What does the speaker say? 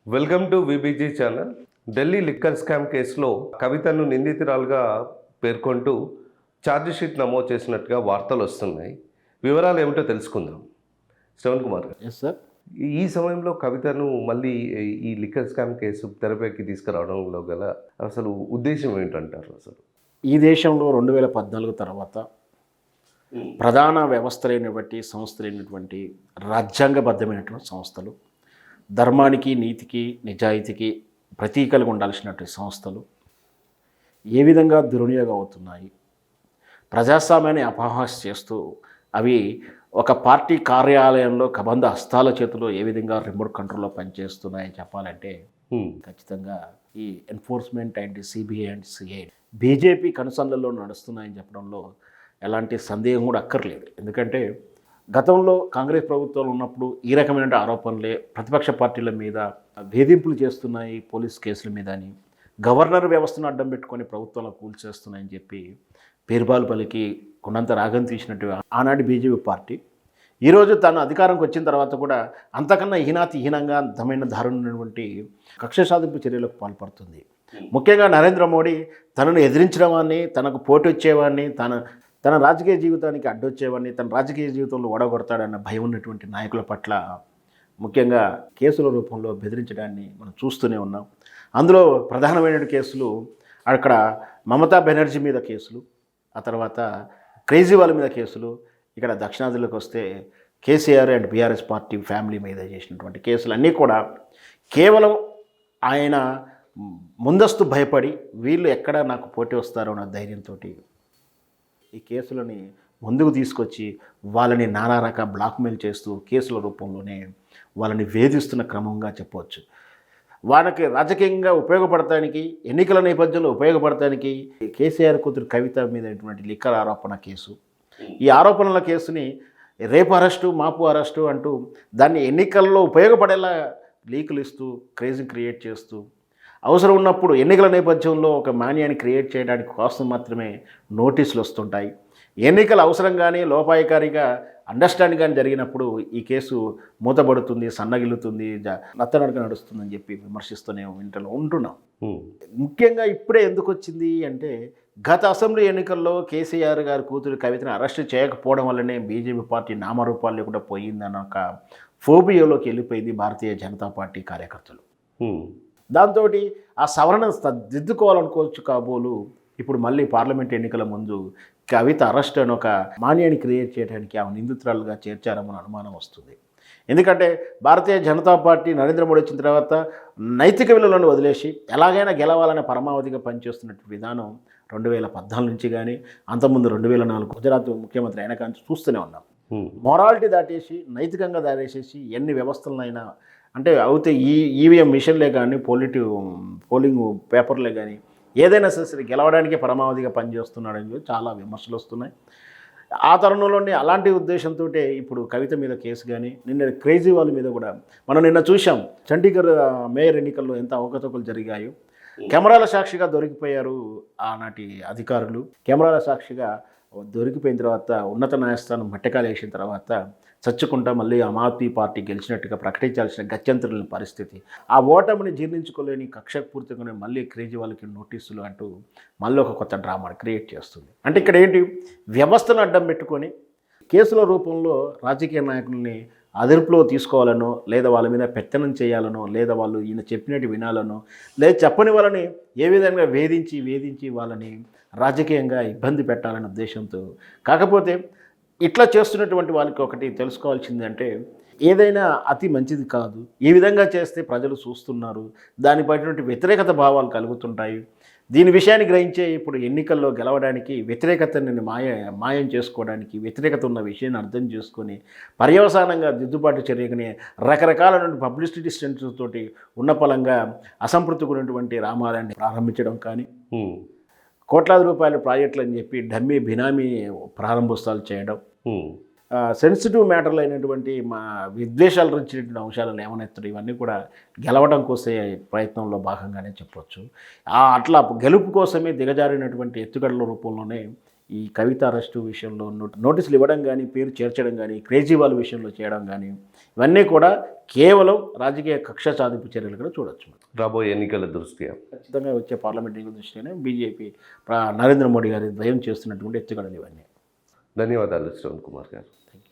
Welcome to VBG channel. Delhi liquor scam కేసులో కవితను నిందితురాలుగా పేర్కొంటూ ఛార్జిషీట్ నమోదు చేసినట్టుగా వార్తలు వస్తున్నాయి. వివరాలు ఏమిటో తెలుసుకుందాం. శ్రవణ్ కుమార్ గారు, ఎస్ సార్. ఈ సమయంలో కవితను మళ్ళీ ఈ లిక్కర్ స్కామ్ కేసు తెరపైకి తీసుకురావడంలో గల అసలు ఉద్దేశం ఏంటంటారు? అసలు ఈ దేశంలో 2014 తర్వాత ప్రధాన వ్యవస్థలైనటువంటి సంస్థలైనటువంటి రాజ్యాంగబద్ధమైనటువంటి సంస్థలు, ధర్మానికి, నీతికి, నిజాయితీకి ప్రతీకలుగా ఉండాల్సినటువంటి సంస్థలు ఏ విధంగా దుర్వినియోగం అవుతున్నాయి, ప్రజాస్వామ్యాన్ని అపహాస్యం చేస్తూ అవి ఒక పార్టీ కార్యాలయంలో కబంధ హస్తాల చేతిలో ఏ విధంగా రిమోట్ కంట్రోల్లో పనిచేస్తున్నాయని చెప్పాలంటే ఖచ్చితంగా ఈ enforcement and CBI and CI BJP కనుసన్నల్లో నడుస్తున్నాయని చెప్పడంలో ఎలాంటి సందేహం కూడా అక్కర్లేదు. ఎందుకంటే గతంలో కాంగ్రెస్ ప్రభుత్వంలో ఉన్నప్పుడు ఈ రకమైన ఆరోపణలే ప్రతిపక్ష పార్టీల మీద వేధింపులు చేస్తున్నాయి, పోలీస్ కేసుల మీద అని, గవర్నర్ వ్యవస్థను అడ్డం పెట్టుకొని ప్రభుత్వంలో కూల్చేస్తున్నాయని చెప్పి పేరుబాలు పలికి కొండంత రాగం తీసినట్టు ఆనాటి బీజేపీ పార్టీ ఈరోజు తన అధికారంకి వచ్చిన తర్వాత కూడా అంతకన్నా హీనంగా అంతమైన దారుణమైనటువంటి కక్ష సాధింపు చర్యలకు పాల్పడుతుంది. ముఖ్యంగా నరేంద్ర మోడీ తనను ఎదిరించిన వాడిని, తనకు పోటీ వచ్చేవాడిని, తన రాజకీయ జీవితానికి అడ్డొచ్చేవాడిని, తన రాజకీయ జీవితంలో ఓడగొడతాడన్న భయం ఉన్నటువంటి నాయకుల పట్ల ముఖ్యంగా కేసుల రూపంలో బెదిరించడాన్ని మనం చూస్తూనే ఉన్నాం. అందులో ప్రధానమైన కేసులు అక్కడ మమతా బెనర్జీ మీద కేసులు, ఆ తర్వాత కేజ్రీవాల్ మీద కేసులు, ఇక్కడ దక్షిణాదిలోకి వస్తే KCR and BRS party family మీద చేసినటువంటి కేసులు అన్నీ కూడా కేవలం ఆయన ముందస్తు భయపడి వీళ్ళు ఎక్కడ నాకు పోటీ వస్తారో అన్న ధైర్యంతో ఈ కేసులని ముందుకు తీసుకొచ్చి వాళ్ళని నానా రకాల బ్లాక్మెయిల్ చేస్తూ కేసుల రూపంలోనే వాళ్ళని వేధిస్తున్న క్రమంగా చెప్పవచ్చు. వాళ్ళకి రాజకీయంగా ఉపయోగపడటానికి, ఎన్నికల నేపథ్యంలో ఉపయోగపడటానికి కేసీఆర్ కూతురు కవిత మీద లిక్కర్ ఆరోపణ కేసు, ఈ ఆరోపణల కేసుని రేపు అరెస్టు, మాపు అరెస్టు అంటూ దాన్ని ఎన్నికల్లో ఉపయోగపడేలా లీకులు ఇస్తూ క్రేజీ క్రియేట్ చేస్తూ అవసరం ఉన్నప్పుడు ఎన్నికల నేపథ్యంలో ఒక మాన్యాన్ని క్రియేట్ చేయడానికి కోసం మాత్రమే నోటీసులు వస్తుంటాయి. ఎన్నికల అవసరం కానీ లోపాయకారిగా అండర్స్టాండ్ కానీ జరిగినప్పుడు ఈ కేసు మూతబడుతుంది, సన్నగిల్లుతుంది, నత్తనడక నడుస్తుందని చెప్పి విమర్శిస్తూనే ఉంటున్నాం. ముఖ్యంగా ఇప్పుడే ఎందుకు వచ్చింది అంటే గత అసెంబ్లీ ఎన్నికల్లో కేసీఆర్ గారి కూతురు కవితను అరెస్ట్ చేయకపోవడం వల్లనే బీజేపీ పార్టీ నామరూపాలు లేకుండా పోయిందన్న ఒక ఫోబియోలోకి వెళ్ళిపోయింది భారతీయ జనతా పార్టీ కార్యకర్తలు. దాంతో ఆ సవరణ దిద్దుకోవాలనుకోవచ్చు కాబోలు ఇప్పుడు మళ్ళీ పార్లమెంట్ ఎన్నికల ముందు కవిత అరెస్ట్ అని ఒక మాన్యాన్ని క్రియేట్ చేయడానికి ఆమె నిందితురాలుగా చేర్చారని అనుమానం వస్తుంది. ఎందుకంటే భారతీయ జనతా పార్టీ నరేంద్ర మోడీ వచ్చిన తర్వాత నైతిక విలువలను వదిలేసి ఎలాగైనా గెలవాలనే పరమావధిగా పనిచేస్తున్నట్టు విధానం 2014 నుంచి కానీ అంతకుముందు 2004 గుజరాత్ ముఖ్యమంత్రి అయినా కానీ చూస్తూనే ఉన్నాం. మొరాలిటీ దాటేసి నైతికంగా దాటేసేసి ఎన్ని వ్యవస్థలనైనా అంటే అయితే ఈవీఎం మిషన్లే కానీ పోలింగ్ పేపర్లే కానీ ఏదైనా సరే గెలవడానికే పరమావధిగా పనిచేస్తున్నాడని చాలా విమర్శలు వస్తున్నాయి. ఆ తరుణంలోనే అలాంటి ఉద్దేశంతో ఇప్పుడు కవిత మీద కేసు కానీ నిన్న కేజ్రీవాల్ మీద కూడా మనం నిన్న చూసాం. చండీగఢ్ మేయర్ ఎన్నికల్లో ఎంత అవకతవకలు జరిగాయో కెమెరాల సాక్షిగా దొరికిపోయారు ఆనాటి అధికారులు. కెమెరాల సాక్షిగా దొరికిపోయిన తర్వాత ఉన్నత న్యాయస్థానం మట్టెకాలు వేసిన తర్వాత చచ్చుకుంటా మళ్ళీ ఆమ్ ఆద్మీ పార్టీ గెలిచినట్టుగా ప్రకటించాల్సిన గత్యంతరం పరిస్థితి. ఆ ఓటమిని జీర్ణించుకోలేని కక్షపూర్తిగానే మళ్ళీ కేజ్రీవాల్కి నోటీసులు అంటూ మళ్ళీ ఒక కొత్త డ్రామాను క్రియేట్ చేస్తుంది. అంటే ఇక్కడ ఏంటి, వ్యవస్థను అడ్డం పెట్టుకొని కేసుల రూపంలో రాజకీయ నాయకుల్ని అదుపులో తీసుకోవాలనో, లేదా వాళ్ళ మీద పెత్తనం చేయాలనో, లేదా వాళ్ళు ఈయన చెప్పినట్టు వినాలనో, లేదా చెప్పని వాళ్ళని ఏ విధంగా వేధించి వాళ్ళని రాజకీయంగా ఇబ్బంది పెట్టాలనే ఉద్దేశంతో. కాకపోతే ఇట్లా చేస్తున్నటువంటి వాళ్ళకి ఒకటి తెలుసుకోవాల్సింది అంటే ఏదైనా అతి మంచిది కాదు. ఈ విధంగా చేస్తే ప్రజలు చూస్తున్నారు, దానిపైనటువంటి వ్యతిరేకత భావాలు కలుగుతుంటాయి. దీని విషయాన్ని గ్రహించే ఇప్పుడు ఎన్నికల్లో గెలవడానికి వ్యతిరేకతని మాయం చేసుకోవడానికి, వ్యతిరేకత ఉన్న విషయాన్ని అర్థం చేసుకొని పర్యవసానంగా దిద్దుబాటు చర్యని రకరకాల పబ్లిసిటీ స్టంట్స్ తోటి ఉన్న పలంగా అసంతృప్తిగా ఉన్నటువంటి రామాలయాన్ని ప్రారంభించడం కానీ, కోట్లాది రూపాయల ప్రాజెక్టులు అని చెప్పి డమ్మీ బినామీ ప్రారంభోత్సవాలు చేయడం, సెన్సిటివ్ మ్యాటర్లు అయినటువంటి మా విద్వేషాలు వచ్చినటువంటి అంశాలను లేవనెత్తడం, ఇవన్నీ కూడా గెలవడం కోసే ప్రయత్నంలో భాగంగానే చెప్పవచ్చు. అట్లా గెలుపు కోసమే దిగజారినటువంటి ఎత్తుగడల రూపంలోనే ఈ కవిత అరెస్టు విషయంలో నోటీసులు ఇవ్వడం కానీ, పేరు చేర్చడం కానీ, కేజ్రీవాల్ విషయంలో చేయడం కానీ, ఇవన్నీ కూడా కేవలం రాజకీయ కక్ష సాధింపు చర్యలు కూడా చూడొచ్చు. రాబోయే ఎన్నికల దృష్ట్యా ఖచ్చితంగా వచ్చే పార్లమెంట్ ఎన్నికల దృష్టినే బీజేపీ నరేంద్ర మోడీ గారి ద్వయం చేస్తున్నటువంటి ఎత్తుగడలు ఇవన్నీ. ధన్యవాదాలు శ్రవణ్ కుమార్ గారు. Thank you.